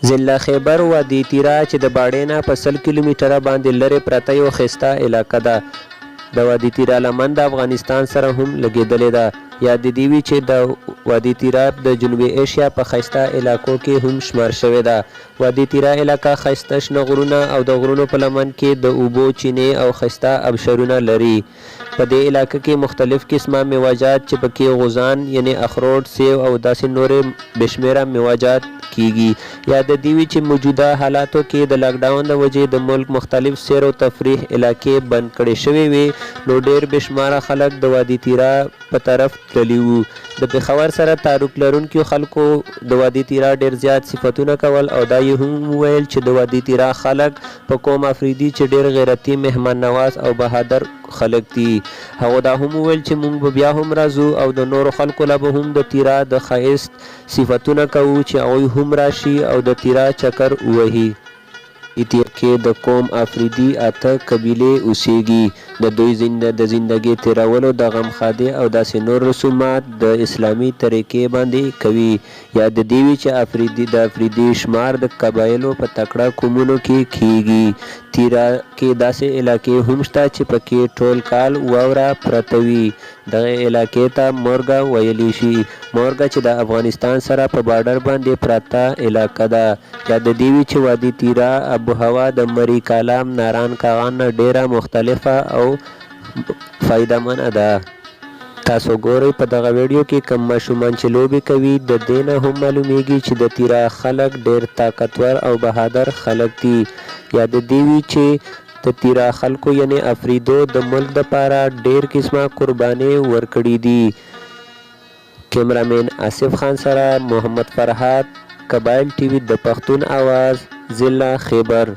ضلع خیبر وادي تیرا چې د باډې نه په 100 کیلومتره باندې لرې پرته یو ښایسته علاقه ده. د وادي تیرا لمن د افغانستان سره هم لګېدلې ده. یاد دې وي چې د وادي تیرا د جنوبي ایشیا په ښایسته علاقو کې هم شمار شوې ده. وادي تیرا علاقه ښایسته شنه غرونه او د غرونو په لمن کې د اوبو چینې او ښایسته ابشرونه لري. په دې علاقه کې مختلف قسمه میوه‌جات چې پکې غوزان یعنی اخروټ، سیب او داسې نورې بشمیره میوه‌جات کیږي. یاد دې وي چې موجوده حالاتو کې د لاکډاون د وجې د ملک مختلف سیر او تفریح علاقې بند کړې شوې وي، نو ډېر بشماره خلک د وادي تیرا په طرف تللي وو. د پېښور سره تعلق لرونکو خلکو د وادي تیرا ډېر زیات صفتونه کول او دا یې هم وویل چې د وادي تیرا خلک په قوم افریدي چې ډېر غیرتي، مهمان نواز او بهادر خلک دي. هغه دا هم وویل چې موږ به بیا هم راځو او د نورو خلکو له به هم د تیرا د ښایست صفتونه کوو چې هغوی هم راشي او د تیرا چکر ووهي. ایتیا کې د قوم افریدي 8 قبیلې اوسېږي. د دوی د زندګۍ تیرولو د غمخادۍ او داسې نور رسومات د اسلامي طریقې باندې کوي. یاد دې وي چې د افریدي شمار د قبایلو په تکړه قومونو کې کیږي. تیرا کې داسې علاقې هم شته چې پکې ټول کال واوره پرته وي. دغه علاقې ته مورګه ویلی شي. مورګه چې د افغانستان سره په بارډر باندې پراته علاقه ده. یاد دې وي چې وادي تیرا آبهوا د مری کالام ناران کاغان نه ډیره مختلفه او فایدهمنه ده. تاسو ګورئ په دغه ویډیو کې کوم ماشومان چې لوبې کوي. د دې نه هم معلومیږي چې د تیرا خلک ډیر طاقتور او بهادر خلک دي. یاد دې وي چې د تیرا خلکو یعنی افریدو د ملک دپاره ډیر قسمه قربانۍ ورکړي دي. کیمرامین آصف خان سره محمد فرحات، قبایل ټي وي د پښتون آواز، ضلع خیبر.